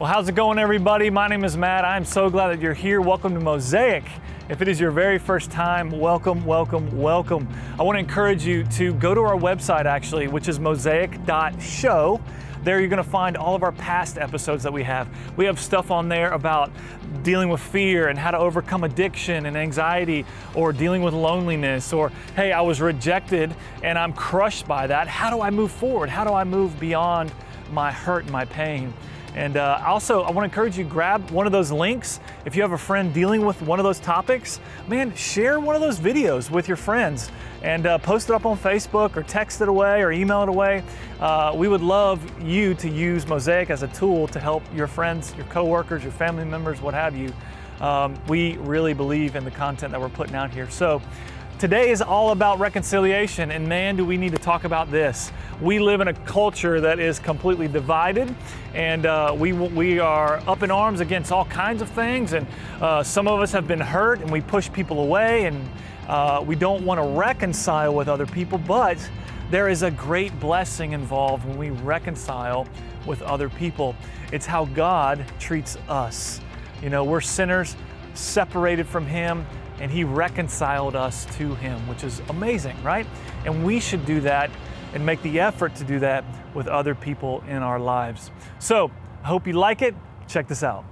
Well, how's it going, everybody? My name is Matt. I'm so glad that you're here. Welcome to Mosaic. If it is your very first time, welcome, welcome, welcome. I want to encourage you to go to our website, actually, which is mosaic.show. There you're going to find all of our past episodes that we have. We have stuff on there about dealing with fear and how to overcome addiction and anxiety, or dealing with loneliness, or, hey, I was rejected and I'm crushed by that. How do I move forward? How do I move beyond my hurt and my pain? And also, I want to encourage you, grab one of those links. If you have a friend dealing with one of those topics, man, share one of those videos with your friends and post it up on Facebook, or text it away, or email it away. We would love you to use Mosaic as a tool to help your friends, your coworkers, your family members, what have you. We really believe in the content that we're putting out here. So today is all about reconciliation, and man, do we need to talk about this. We live in a culture that is completely divided, and we are up in arms against all kinds of things, and some of us have been hurt and we push people away, and we don't want to reconcile with other people, but there is a great blessing involved when we reconcile with other people. It's how God treats us. You know, we're sinners separated from Him, and He reconciled us to Him, which is amazing, right? And we should do that and make the effort to do that with other people in our lives. So, I hope you like it. Check this out.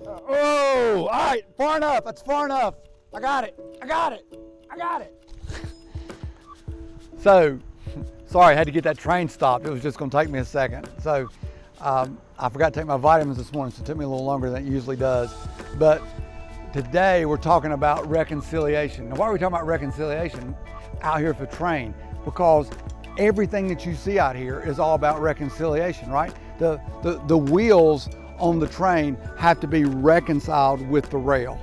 Oh, all right, far enough. That's far enough. I got it. So, sorry, I had to get that train stopped. It was just going to take me a second. So, I forgot to take my vitamins this morning, so it took me a little longer than it usually does. But today we're talking about reconciliation. Now, why are we talking about reconciliation out here for train? Because everything that you see out here is all about reconciliation, right? The wheels on the train have to be reconciled with the rail.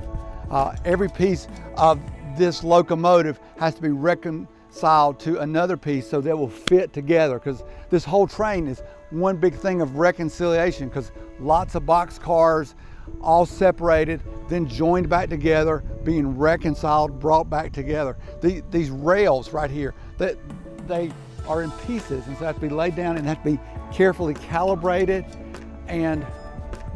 Every piece of this locomotive has to be reconciled to another piece so they will fit together, because this whole train is one big thing of reconciliation, because lots of box cars all separated, then joined back together, being reconciled, brought back together. These rails right here, they are in pieces, and so they have to be laid down and have to be carefully calibrated and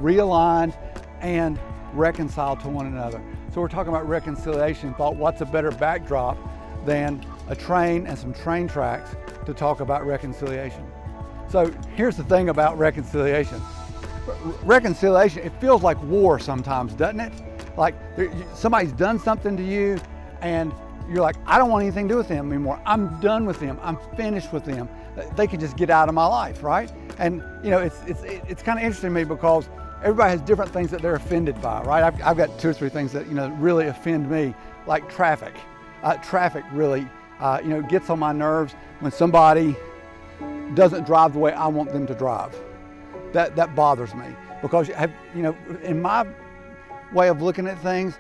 realigned and reconciled to one another. So we're talking about reconciliation. Thought, what's a better backdrop than a train and some train tracks to talk about reconciliation? So here's the thing about reconciliation. Reconciliation, it feels like war sometimes, doesn't it? Like somebody's done something to you and you're like, I don't want anything to do with them anymore. I'm done with them. I'm finished with them. They can just get out of my life, right? And you know, it's kind of interesting to me, because everybody has different things that they're offended by, right? I've got 2 or 3 things that, you know, really offend me, like traffic. Traffic really, gets on my nerves when somebody doesn't drive the way I want them to drive. That bothers me, because in my way of looking at things,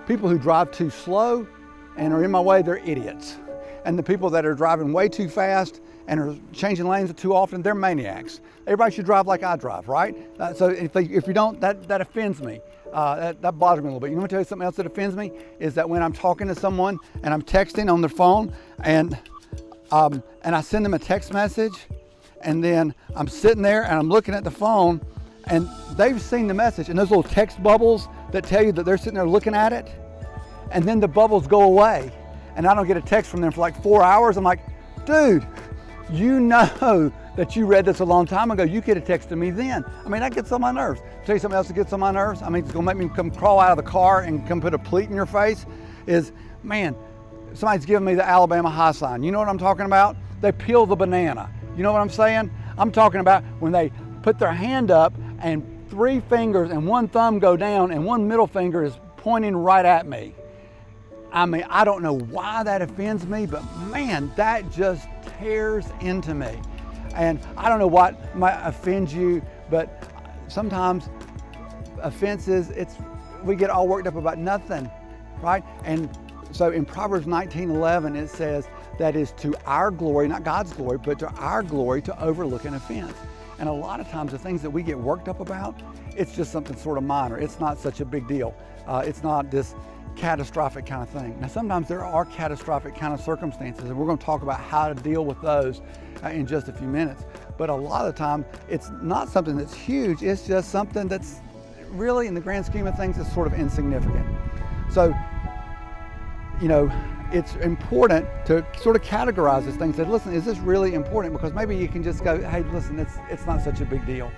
people who drive too slow and are in my way, they're idiots. And the people that are driving way too fast and are changing lanes too often, they're maniacs. Everybody should drive like I drive, right? So if you don't, that offends me. That bothers me a little bit. You want me to tell you something else that offends me? Is that when I'm talking to someone and I'm texting on their phone, and I send them a text message, and then I'm sitting there and I'm looking at the phone, and they've seen the message, and those little text bubbles that tell you that they're sitting there looking at it, and then the bubbles go away, and I don't get a text from them for like 4 hours. I'm like, dude, you know that you read this a long time ago. You could have texted me then. I mean, that gets on my nerves. Tell you something else that gets on my nerves. I mean, it's gonna make me come crawl out of the car and come put a pleat in your face. Is, man, somebody's giving me the Alabama high sign. You know what I'm talking about? They peel the banana. You know what I'm saying? I'm talking about when they put their hand up and 3 fingers and 1 thumb go down and 1 middle finger is pointing right at me. I mean, I don't know why that offends me, but man, that just tears into me. And I don't know what might offend you, but sometimes offenses, we get all worked up about nothing, right? And so in Proverbs 19:11, it says that is to our glory, not God's glory, but to our glory to overlook an offense. And a lot of times the things that we get worked up about, it's just something sort of minor. It's not such a big deal. It's not this catastrophic kind of thing. Now, sometimes there are catastrophic kind of circumstances, and we're going to talk about how to deal with those in just a few minutes. But a lot of the time, it's not something that's huge. It's just something that's really, in the grand scheme of things, is sort of insignificant. So, you know, it's important to sort of categorize this thing. Say, listen, is this really important? Because maybe you can just go, hey, listen, it's not such a big deal.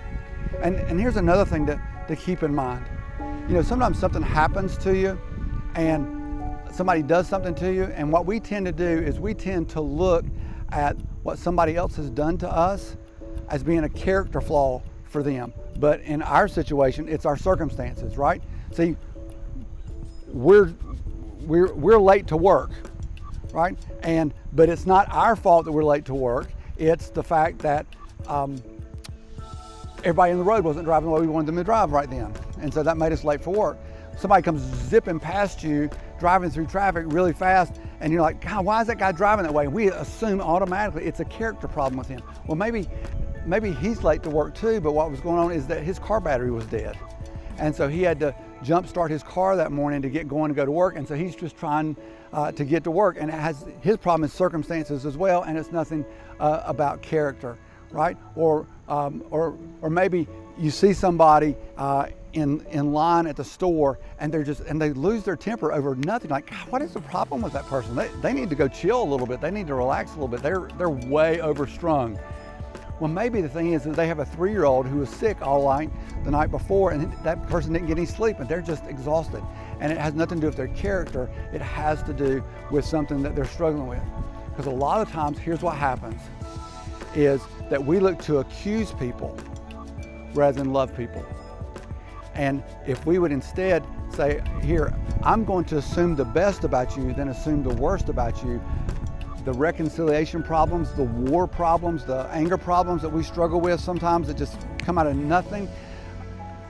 And here's another thing to keep in mind. You know, sometimes something happens to you, and somebody does something to you, and what we tend to do is we tend to look at what somebody else has done to us as being a character flaw for them. But in our situation, it's our circumstances, right? See, we're late to work, right? But it's not our fault that we're late to work. It's the fact that everybody in the road wasn't driving the way we wanted them to drive right then. And so that made us late for work. Somebody comes zipping past you, driving through traffic really fast, and you're like, God, why is that guy driving that way? And we assume automatically it's a character problem with him. Well, maybe he's late to work too, but what was going on is that his car battery was dead. And so he had to jump start his car that morning to get going to go to work. And so he's just trying to get to work. And his problem is circumstances as well, and it's nothing about character, right? Or maybe you see somebody in line at the store, and they lose their temper over nothing. Like, God, what is the problem with that person? They need to go chill a little bit. They need to relax a little bit. They're way overstrung. Well, maybe the thing is that they have a 3-year-old who was sick all night the night before, and that person didn't get any sleep, and they're just exhausted. And it has nothing to do with their character. It has to do with something that they're struggling with. Because a lot of times, here's what happens, is that we look to accuse people rather than love people. And if we would instead say, here, I'm going to assume the best about you, then assume the worst about you, the reconciliation problems, the war problems, the anger problems that we struggle with sometimes that just come out of nothing,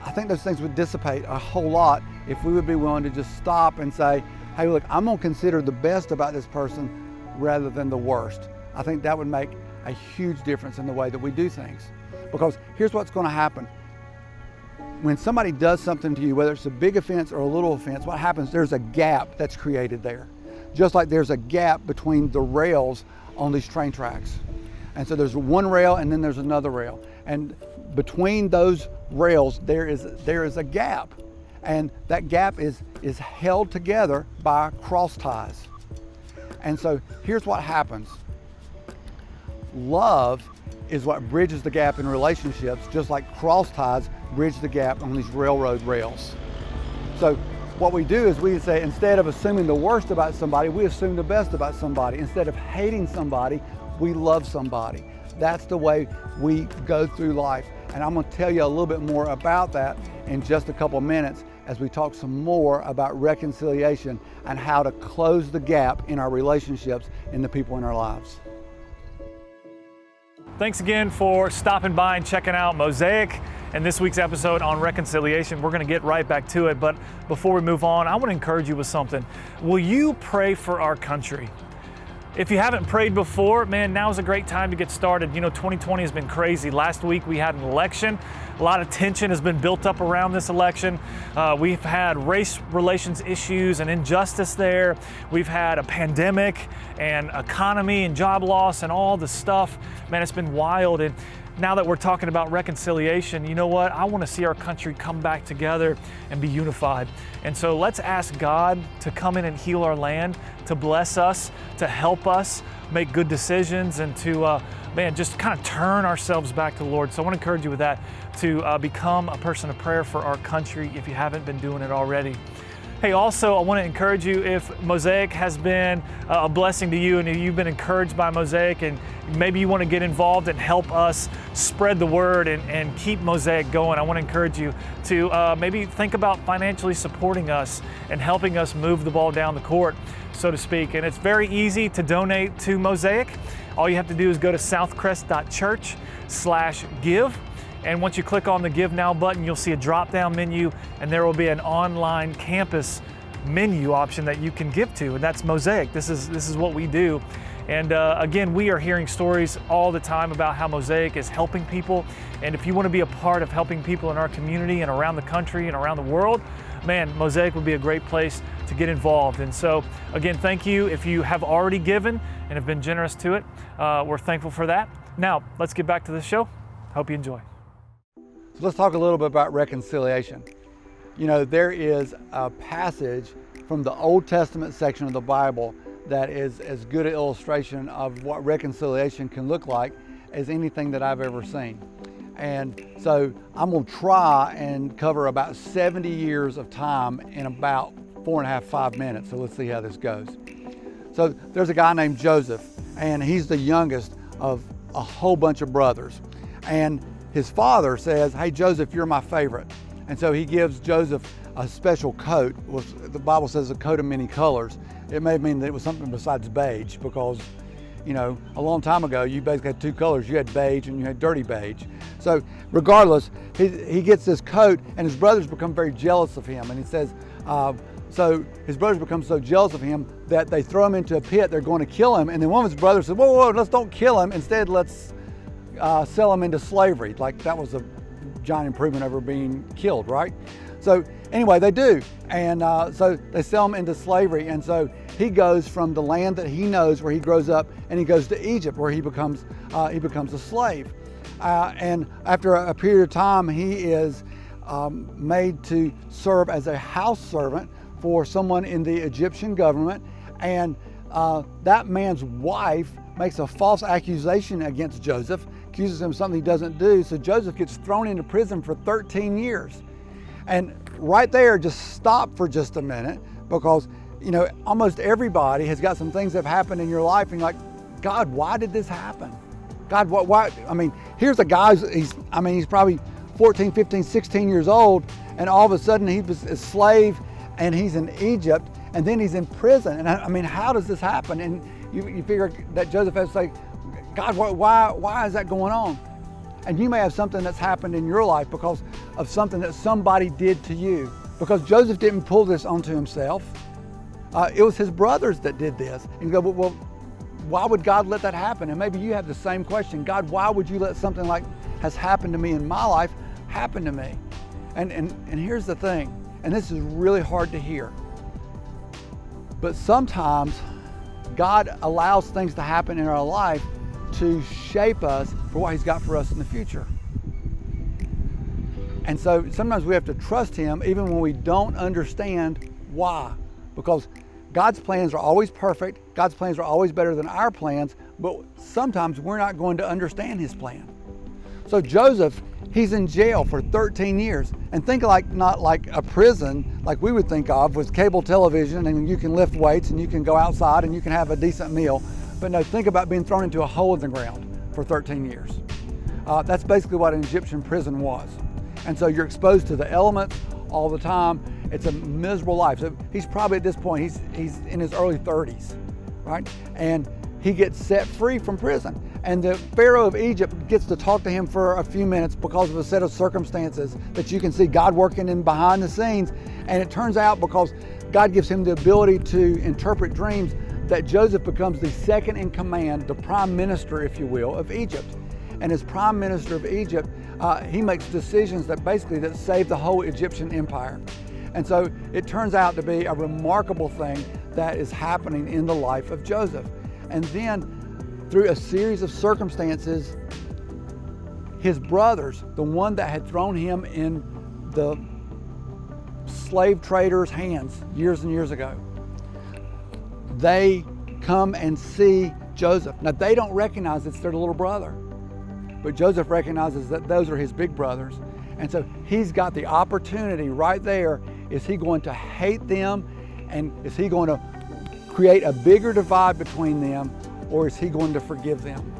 I think those things would dissipate a whole lot if we would be willing to just stop and say, hey, look, I'm going to consider the best about this person rather than the worst. I think that would make a huge difference in the way that we do things. Because here's what's going to happen. When somebody does something to you, whether it's a big offense or a little offense, what happens, there's a gap that's created there. Just like there's a gap between the rails on these train tracks. And so there's one rail and then there's another rail. And between those rails, there is a gap. And that gap is held together by cross ties. And so here's what happens. Love is what bridges the gap in relationships, just like cross ties bridge the gap on these railroad rails. So what we do is we say, instead of assuming the worst about somebody, we assume the best about somebody. Instead of hating somebody, we love somebody. That's the way we go through life. And I'm going to tell you a little bit more about that in just a couple minutes as we talk some more about reconciliation and how to close the gap in our relationships and the people in our lives. Thanks again for stopping by and checking out Mosaic and this week's episode on reconciliation. We're going to get right back to it, but before we move on, I want to encourage you with something. Will you pray for our country? If you haven't prayed before, man, now's a great time to get started. You know, 2020 has been crazy. Last week we had an election. A lot of tension has been built up around this election. We've had race relations issues and injustice there. We've had a pandemic and economy and job loss and all the stuff. Man, it's been wild. And now that we're talking about reconciliation, you know what? I want to see our country come back together and be unified. And so let's ask God to come in and heal our land, to bless us, to help us make good decisions, and to, just kind of turn ourselves back to the Lord. So I want to encourage you with that, to become a person of prayer for our country if you haven't been doing it already. Hey, also, I want to encourage you, if Mosaic has been a blessing to you and you've been encouraged by Mosaic and maybe you want to get involved and help us spread the word and keep Mosaic going, I want to encourage you to maybe think about financially supporting us and helping us move the ball down the court, so to speak. And it's very easy to donate to Mosaic. All you have to do is go to southcrest.church/give. And once you click on the Give Now button, you'll see a drop-down menu, and there will be an online campus menu option that you can give to, and that's Mosaic. This is what we do. And again, we are hearing stories all the time about how Mosaic is helping people. And if you want to be a part of helping people in our community and around the country and around the world, man, Mosaic would be a great place to get involved. And so again, thank you if you have already given and have been generous to it. We're thankful for that. Now, let's get back to the show. Hope you enjoy. So let's talk a little bit about reconciliation. You know, there is a passage from the Old Testament section of the Bible that is as good an illustration of what reconciliation can look like as anything that I've ever seen. And so I'm going to try and cover about 70 years of time in about 4.5, 5 minutes. So let's see how this goes. So there's a guy named Joseph, and he's the youngest of a whole bunch of brothers. And his father says, "Hey, Joseph, you're my favorite." And so he gives Joseph a special coat. Well, the Bible says a coat of many colors. It may mean that it was something besides beige, because, you know, a long time ago, you basically had two colors. You had beige and you had dirty beige. So regardless, he gets this coat, and his brothers become very jealous of him. And he says, so his brothers become so jealous of him that they throw him into a pit. They're going to kill him. And then one of his brothers says, whoa, whoa, let's don't kill him. Instead, let's sell him into slavery. Like that was a giant improvement over being killed, right? So anyway, they do. And so they sell him into slavery. And so he goes from the land that he knows where he grows up, and he goes to Egypt where he becomes a slave. And after a period of time, he is made to serve as a house servant for someone in the Egyptian government. And that man's wife makes a false accusation against Joseph, accuses him of something he doesn't do. So Joseph gets thrown into prison for 13 years. And right there, just stop for just a minute, because, you know, almost everybody has got some things that have happened in your life, and you're like, God, why did this happen? God, why? I mean, here's a guy, he's probably 14, 15, 16 years old, and all of a sudden he was a slave, and he's in Egypt, and then he's in prison. And I mean, how does this happen? And you figure that Joseph has to say, God, why is that going on? And you may have something that's happened in your life because of something that somebody did to you. Because Joseph didn't pull this onto himself. It was his brothers that did this. And you go, well, why would God let that happen? And maybe you have the same question. God, why would you let something like has happened to me in my life happen to me? And here's the thing, and this is really hard to hear, but sometimes God allows things to happen in our life to shape us for what He's got for us in the future. And so sometimes we have to trust Him even when we don't understand why. Because God's plans are always perfect, God's plans are always better than our plans, but sometimes we're not going to understand His plan. So Joseph, he's in jail for 13 years. And think not like a prison like we would think of with cable television and you can lift weights and you can go outside and you can have a decent meal. But no, think about being thrown into a hole in the ground for 13 years. That's basically what an Egyptian prison was. And so you're exposed to the elements all the time. It's a miserable life. So he's probably at this point, he's in his early 30s, right? And he gets set free from prison. And the Pharaoh of Egypt gets to talk to him for a few minutes because of a set of circumstances that you can see God working in behind the scenes. And it turns out, because God gives him the ability to interpret dreams, that Joseph becomes the second in command, the prime minister, if you will, of Egypt. And as prime minister of Egypt, he makes decisions that save the whole Egyptian empire. And so it turns out to be a remarkable thing that is happening in the life of Joseph. And then through a series of circumstances, his brothers, the one that had thrown him in the slave traders' hands years and years ago, they come and see Joseph. Now, they don't recognize it's their little brother, but Joseph recognizes that those are his big brothers. And so he's got the opportunity right there. Is he going to hate them? And is he going to create a bigger divide between them? Or is he going to forgive them?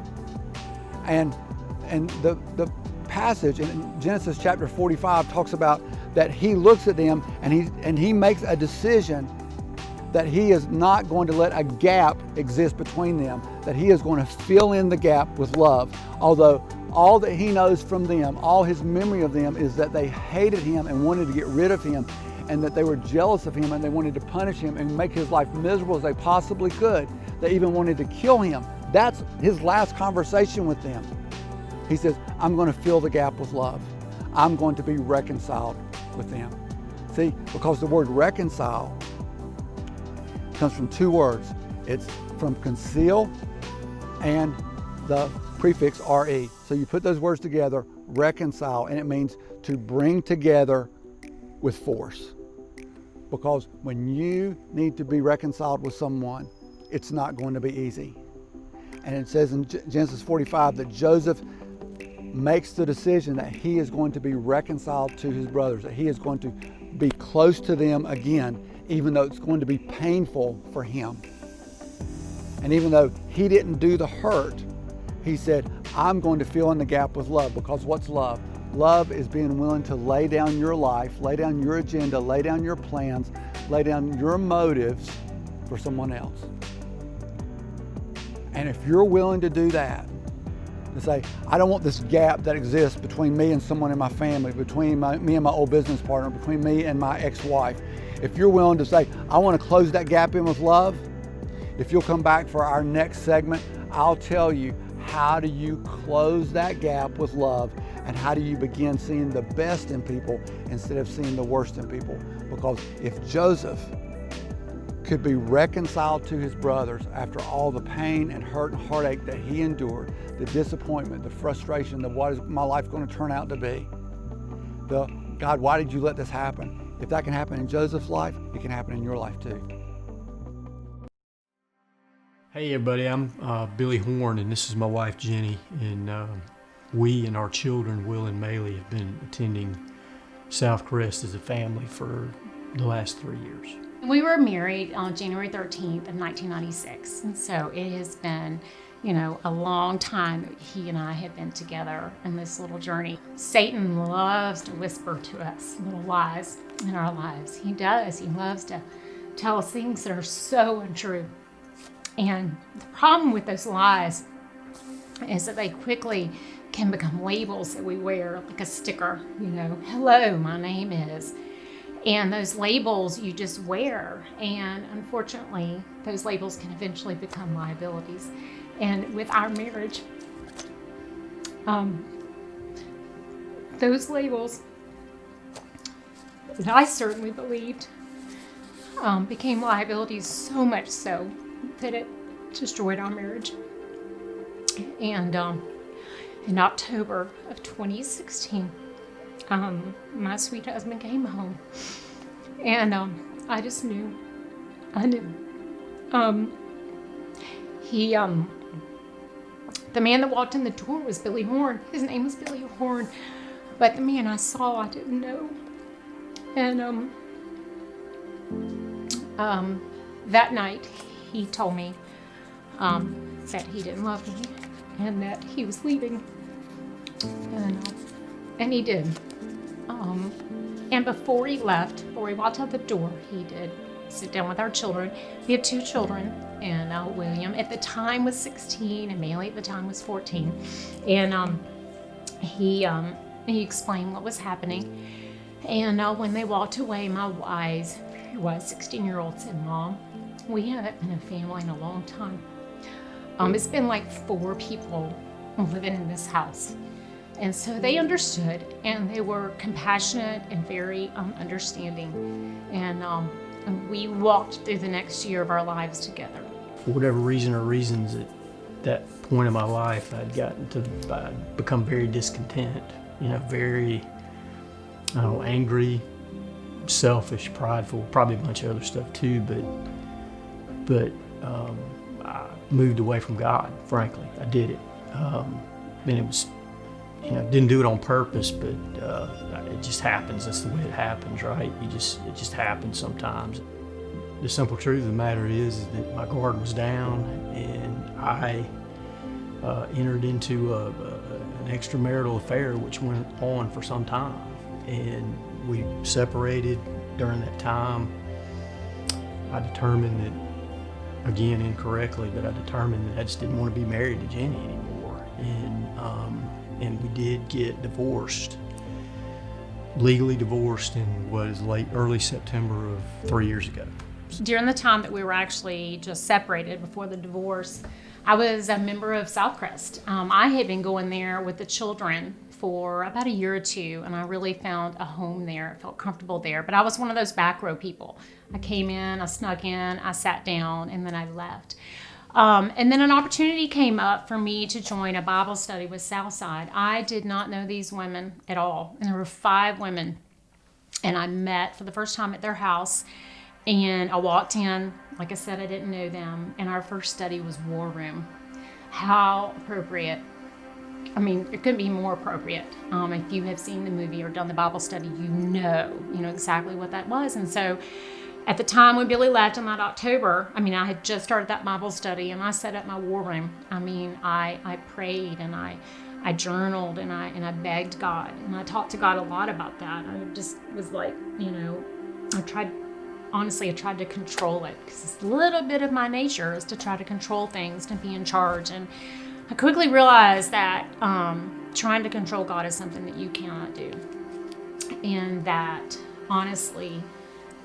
And the passage in Genesis chapter 45 talks about that he looks at them and he makes a decision that he is not going to let a gap exist between them, that he is going to fill in the gap with love. Although all that he knows from them, all his memory of them, is that they hated him and wanted to get rid of him, and that they were jealous of him and they wanted to punish him and make his life miserable as they possibly could. They even wanted to kill him. That's his last conversation with them. He says, I'm going to fill the gap with love. I'm going to be reconciled with them. See, because the word reconcile comes from two words. It's from conceal and the prefix re. So you put those words together, reconcile, and it means to bring together with force. Because when you need to be reconciled with someone, it's not going to be easy. And it says in Genesis 45 that Joseph makes the decision that he is going to be reconciled to his brothers, that he is going to be close to them again, even though it's going to be painful for him. And even though he didn't do the hurt, he said, I'm going to fill in the gap with love. Because what's love? Love is being willing to lay down your life, lay down your agenda, lay down your plans, lay down your motives for someone else. And if you're willing to do that, to say, I don't want this gap that exists between me and someone in my family, between me and my old business partner, between me and my ex-wife. If you're willing to say, I want to close that gap in with love, if you'll come back for our next segment, I'll tell you how do you close that gap with love and how do you begin seeing the best in people instead of seeing the worst in people. Because if Joseph could be reconciled to his brothers after all the pain and hurt and heartache that he endured, the disappointment, the frustration, what is my life going to turn out to be? God, why did you let this happen? If that can happen in Joseph's life, it can happen in your life too. Hey everybody, I'm Billy Horn, and this is my wife Jenny, and we and our children Will and Maylee have been attending Southcrest as a family for the last 3 years. We were married on January 13th of 1996, and so it has been, a long time that he and I have been together in this little journey. Satan loves to whisper to us little lies in our lives. He does. He loves to tell us things that are so untrue. And the problem with those lies is that they quickly can become labels that we wear, like a sticker, hello, my name is. And those labels you just wear. And unfortunately, those labels can eventually become liabilities. And with our marriage, those labels that I certainly believed became liabilities, so much so that it destroyed our marriage. And in October of 2016, my sweet husband came home, and I just knew. I knew. The man that walked in the door was Billy Horn. His name was Billy Horn, but the man I saw, I didn't know. And that night, he told me that he didn't love me and that he was leaving, and he did. And before he left, before he walked out the door, he did sit down with our children. We have 2 children, and William at the time was 16, and Maylee at the time was 14. And he explained what was happening. And when they walked away, my wise 16-year-old said, Mom, we haven't been a family in a long time. It's been like 4 people living in this house. And so they understood, and they were compassionate and very understanding. And we walked through the next year of our lives together. For whatever reason or reasons, at that point in my life, I'd become very discontent, very, angry, selfish, prideful, probably a bunch of other stuff too, but I moved away from God, frankly. I did it. And it was, didn't do it on purpose, but it just happens. That's the way it happens, right? It just happens sometimes. The simple truth of the matter is that my guard was down, and I entered into an extramarital affair, which went on for some time. And we separated during that time. I determined that, again, incorrectly, but I determined that I just didn't want to be married to Jenny anymore. And we did get divorced, legally divorced in early September of 3 years ago. times. During the time that we were actually just separated before the divorce, I was a member of Southcrest. I had been going there with the children for about a year or two, and I really found a home there. I felt comfortable there, but I was one of those back row people. I came in, I snuck in, I sat down, and then I left. And then an opportunity came up for me to join a Bible study with Southside. I did not know these women at all, and there were 5 women, and I met for the first time at their house, and I walked in. Like I said, I didn't know them, and our first study was War Room. How appropriate. I mean, it couldn't be more appropriate. If you have seen the movie or done the Bible study, you know exactly what that was. And so at the time when Billy left in that October, I had just started that Bible study, and I set up my war room. I prayed, and I journaled, and I begged God, and I talked to God a lot about that. I just was like, I tried to control it, because it's a little bit of my nature is to try to control things, to be in charge. And I quickly realized that trying to control God is something that you cannot do. And that, honestly,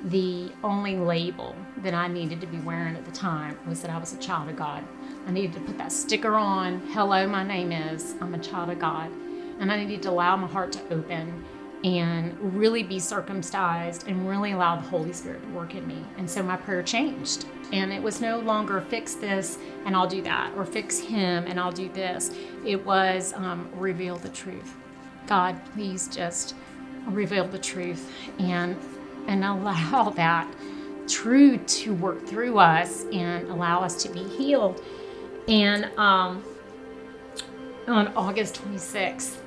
the only label that I needed to be wearing at the time was that I was a child of God. I needed to put that sticker on, hello, my name is, I'm a child of God. And I needed to allow my heart to open and really be circumcised and really allow the Holy Spirit to work in me. And so my prayer changed. And it was no longer fix this and I'll do that, or fix him and I'll do this. It was reveal the truth. God, please just reveal the truth and allow that truth to work through us and allow us to be healed. And on August 26th,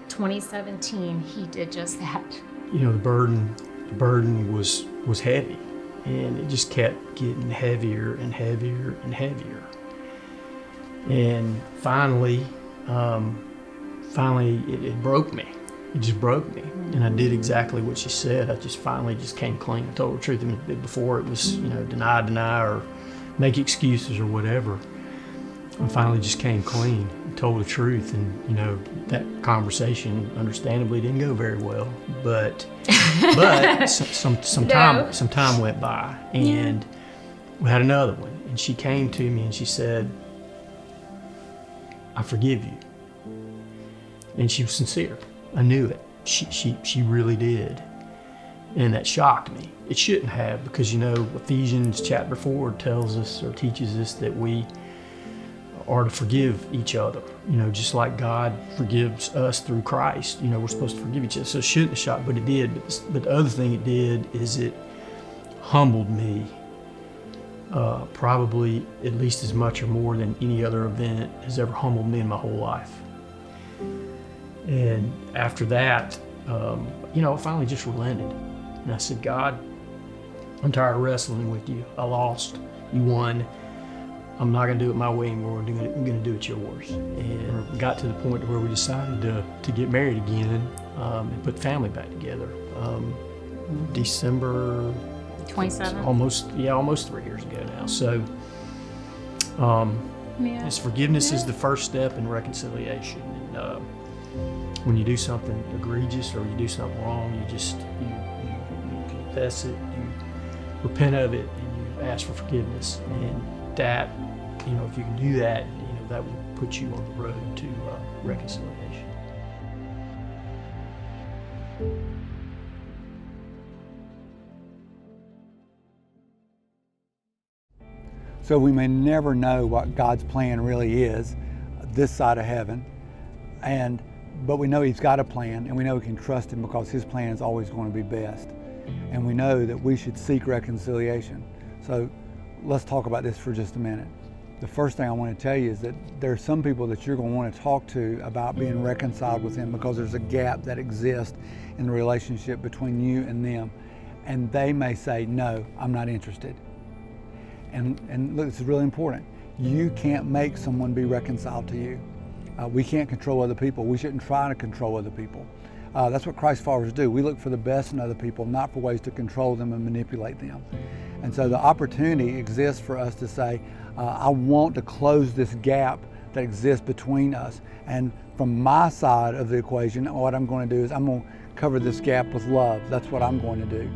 2017, he did just that. The burden was heavy, and it just kept getting heavier and heavier and heavier. And finally, it broke me. It just broke me, and I did exactly what she said. I just finally came clean. I told the truth. Before it was, deny, or make excuses or whatever. I finally just came clean and told the truth, and that conversation understandably didn't go very well. But some time went by, and we had another one. And she came to me and she said, "I forgive you," and she was sincere. I knew it. She really did. And that shocked me. It shouldn't have, because Ephesians chapter 4 tells us, or teaches us, that we are to forgive each other. Just like God forgives us through Christ. We're supposed to forgive each other. So it shouldn't have shocked, but it did. But the other thing it did is it humbled me, probably at least as much or more than any other event has ever humbled me in my whole life. And after that, I finally just relented. And I said, "God, I'm tired of wrestling with you. I lost. You won. I'm not going to do it my way anymore. I'm going to do it yours." And we got to the point where we decided to get married again, and put family back together. December 27th. Almost 3 years ago now. So this forgiveness is the first step in reconciliation. And when you do something egregious or you do something wrong, you confess it, you repent of it, and you ask for forgiveness. And that, if you can do that, that will put you on the road to reconciliation. So we may never know what God's plan really is this side of heaven, but we know He's got a plan, and we know we can trust Him because His plan is always going to be best. And we know that we should seek reconciliation. So let's talk about this for just a minute. The first thing I want to tell you is that there are some people that you're going to want to talk to about being reconciled with Him, because there's a gap that exists in the relationship between you and them. And they may say, "No, I'm not interested." And look, this is really important. You can't make someone be reconciled to you. We can't control other people. We shouldn't try to control other people. That's what Christ followers do. We look for the best in other people, not for ways to control them and manipulate them. And so the opportunity exists for us to say, I want to close this gap that exists between us. And from my side of the equation, what I'm going to do is I'm going to cover this gap with love. That's what I'm going to do.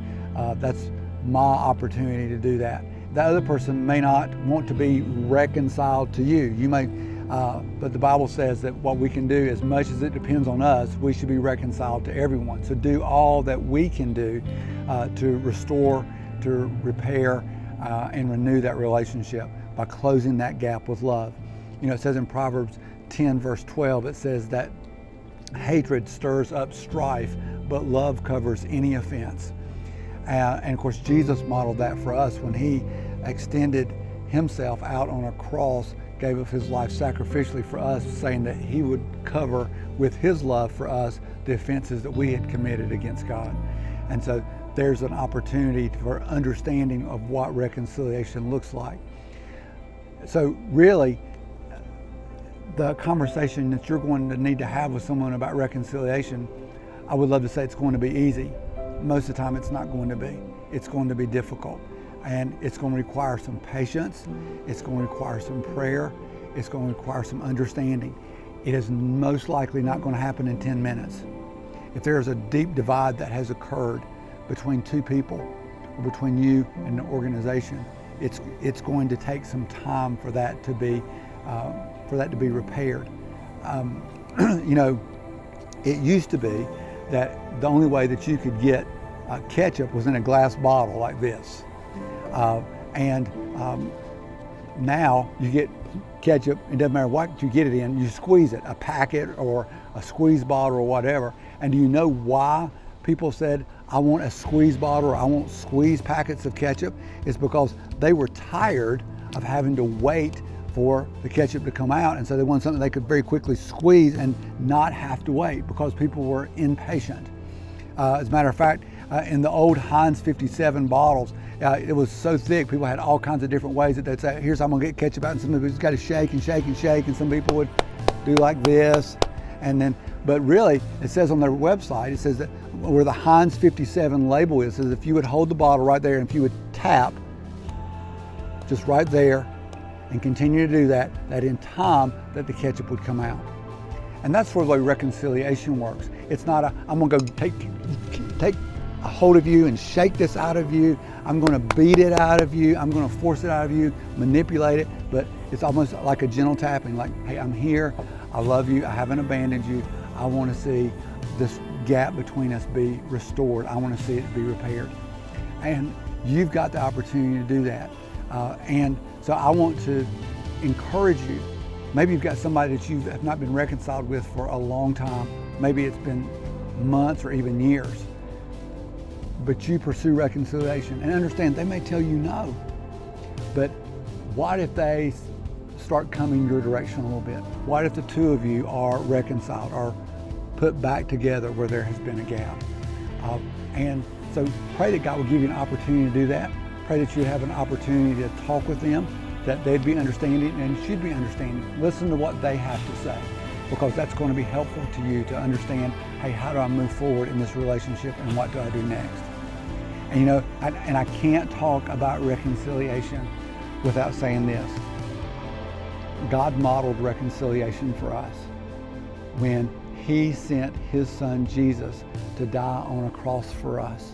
That's my opportunity to do that. The other person may not want to be reconciled to you. You may, but the Bible says that what we can do, as much as it depends on us, we should be reconciled to everyone. So do all that we can do to restore, to repair, and renew that relationship by closing that gap with love. You know, it says in Proverbs 10 verse 12, it says that hatred stirs up strife, but love covers any offense. And of course, Jesus modeled that for us when he extended himself out on a cross, gave up his life sacrificially for us, saying that he would cover with his love for us the offenses that we had committed against God. And so there's an opportunity for understanding of what reconciliation looks like. So really, the conversation that you're going to need to have with someone about reconciliation, I would love to say it's going to be easy. Most of the time it's not going to be. It's going to be difficult, and it's going to require some patience. It's going to require some prayer. It's going to require some understanding. It is most likely not going to happen in 10 minutes. If there is a deep divide that has occurred between two people or between you and an organization, it's going to take some time for that to be repaired. You know, it used to be that the only way that you could get ketchup was in a glass bottle like this. Now you get ketchup, it doesn't matter what you get it in, you squeeze it, a packet or a squeeze bottle or whatever. And do you know why people said, I want a squeeze bottle or I want squeeze packets of ketchup? It's because they were tired of having to wait for the ketchup to come out, and so they wanted something they could very quickly squeeze and not have to wait, because people were impatient. As a matter of fact, in the old Heinz 57 bottles, it was so thick, people had all kinds of different ways that they'd say, here's how I'm gonna get ketchup out, and some people just gotta shake and shake and shake, and some people would do like this, and then, but really, it says on their website, it says that where the Heinz 57 label is, it says if you would hold the bottle right there, and if you would tap, just right there, and continue to do that, that in time that the ketchup would come out. And that's where the way reconciliation works. It's not I'm gonna go take a hold of you and shake this out of you. I'm gonna beat it out of you. I'm gonna force it out of you, manipulate it, but it's almost like a gentle tapping, like, hey, I'm here, I love you, I haven't abandoned you. I wanna see this gap between us be restored. I wanna see it be repaired. And you've got the opportunity to do that. So I want to encourage you. Maybe you've got somebody that you have not been reconciled with for a long time. Maybe it's been months or even years. But you pursue reconciliation, and understand they may tell you no. But what if they start coming your direction a little bit? What if the two of you are reconciled or put back together where there has been a gap? And so pray that God will give you an opportunity to do that. Pray that you have an opportunity to talk with them, that they'd be understanding and should be understanding. Listen to what they have to say, because that's going to be helpful to you to understand, hey, how do I move forward in this relationship and what do I do next? And you know, I can't talk about reconciliation without saying this. God modeled reconciliation for us when he sent his son Jesus to die on a cross for us.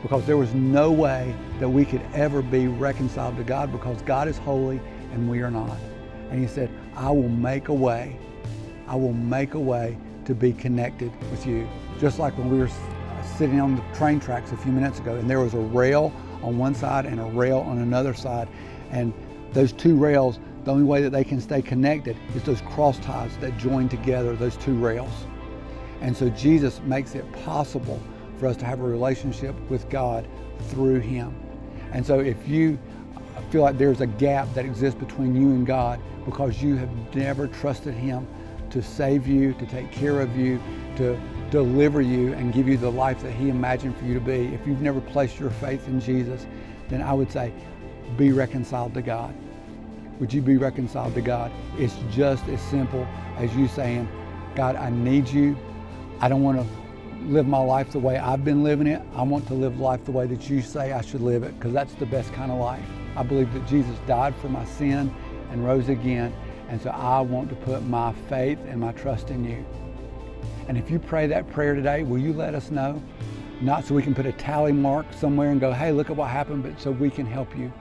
Because there was no way that we could ever be reconciled to God, because God is holy and we are not. And he said, I will make a way. I will make a way to be connected with you. Just like when we were sitting on the train tracks a few minutes ago, and there was a rail on one side and a rail on another side. And those two rails, the only way that they can stay connected is those cross ties that join together those two rails. And so Jesus makes it possible for us to have a relationship with God through him. And so if you feel like there's a gap that exists between you and God because you have never trusted him to save you, to take care of you, to deliver you and give you the life that he imagined for you to be, if you've never placed your faith in Jesus, then I would say, be reconciled to God. Would you be reconciled to God? It's just as simple as you saying, God, I need you. I don't want to live my life the way I've been living it. I want to live life the way that you say I should live it, because that's the best kind of life. I believe that Jesus died for my sin and rose again, and so I want to put my faith and my trust in you. And if you pray that prayer today, will you let us know? not so we can put a tally mark somewhere and go, hey, look at what happened, but so we can help you,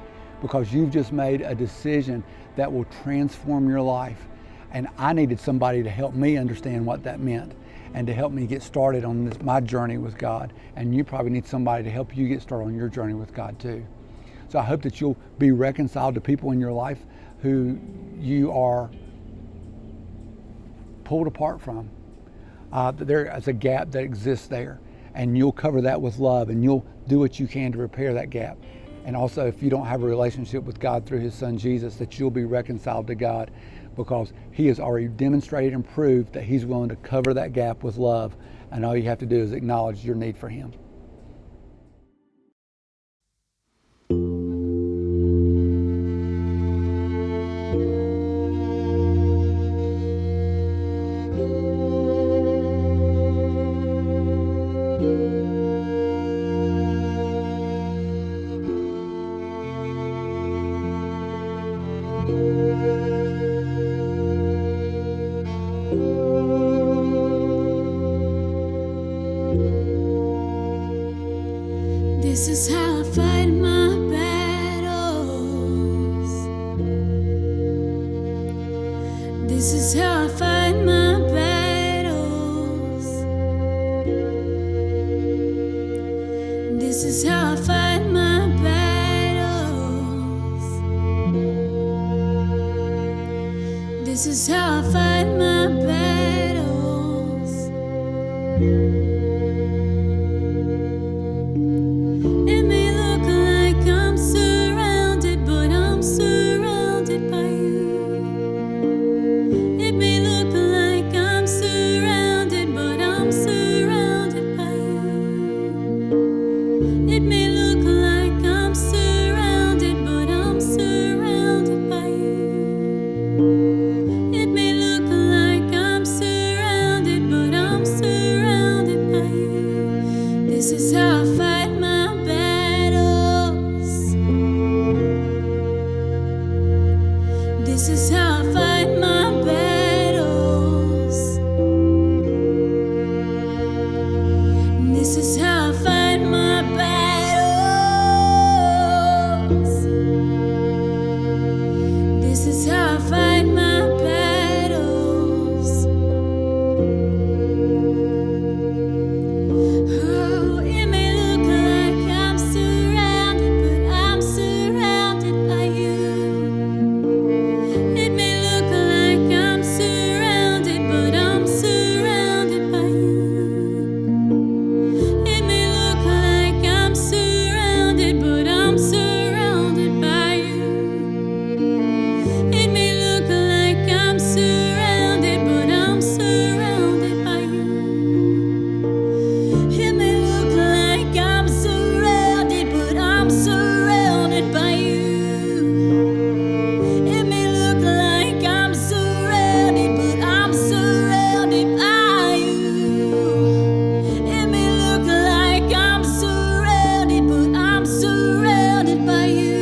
because you've just made a decision that will transform your life. And I needed somebody to help me understand what that meant and to help me get started on my journey with God. And you probably need somebody to help you get started on your journey with God too. So I hope that you'll be reconciled to people in your life who you are pulled apart from. There is a gap that exists there, and you'll cover that with love, and you'll do what you can to repair that gap. And also, if you don't have a relationship with God through His Son Jesus, that you'll be reconciled to God, because He has already demonstrated and proved that He's willing to cover that gap with love, and all you have to do is acknowledge your need for Him. This is how I fight my battles. This is how I fight my battles. This is how I fight my battles. This is how I fight my battles. It may look like I'm surrounded, but I'm surrounded by you. It may look like I'm surrounded, but I'm surrounded by you. It may look like I'm surrounded, but I'm surrounded by you. It may look like I'm surrounded, but I'm surrounded by you. This is how I fight my battles. This is how I fight my battles. This is how I fight my battles. This is how I fight my battles. Oh, it may look like I'm surrounded, but I'm surrounded by you. It may look like I'm surrounded, but I'm surrounded by you. It may look like I'm surrounded, but I'm surrounded by you. It may look like I'm surrounded, but I'm surrounded by you. It may look like I'm surrounded, but I'm surrounded by you. It may look like I'm surrounded, but I'm surrounded by you. It may look like I'm surrounded, but I'm surrounded by you.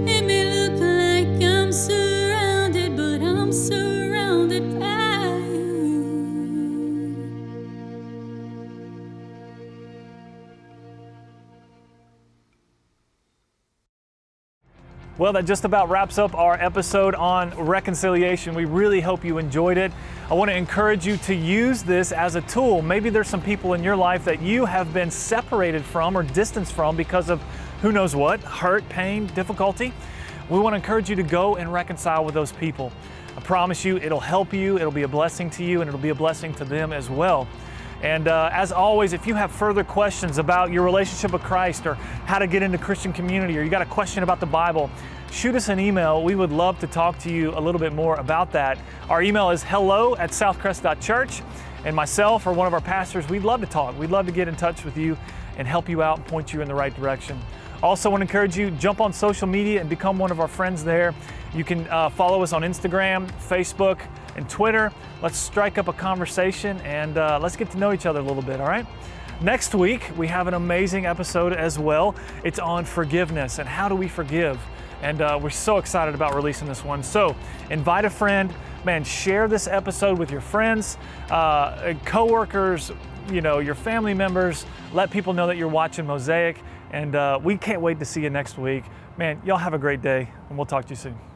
It may look like I'm surrounded, but I'm surrounded by you. Well, that just about wraps up our episode on reconciliation. We really hope you enjoyed it. I want to encourage you to use this as a tool. Maybe there's some people in your life that you have been separated from or distanced from because of who knows what, hurt, pain, difficulty. We want to encourage you to go and reconcile with those people. I promise you, it'll help you, it'll be a blessing to you, and it'll be a blessing to them as well. And as always, if you have further questions about your relationship with Christ or how to get into Christian community, or you got a question about the Bible, shoot us an email. We would love to talk to you a little bit more about that. Our email is hello@southcrest.church, and myself or one of our pastors, we'd love to talk. We'd love to get in touch with you and help you out and point you in the right direction. Also want to encourage you, jump on social media and become one of our friends there. You can follow us on Instagram, Facebook, and Twitter. Let's strike up a conversation and let's get to know each other a little bit, all right? Next week, we have an amazing episode as well. It's on forgiveness and how do we forgive. And we're so excited about releasing this one. So invite a friend, man, share this episode with your friends, coworkers, your family members. Let people know that you're watching Mosaic, and we can't wait to see you next week. Man, y'all have a great day, and we'll talk to you soon.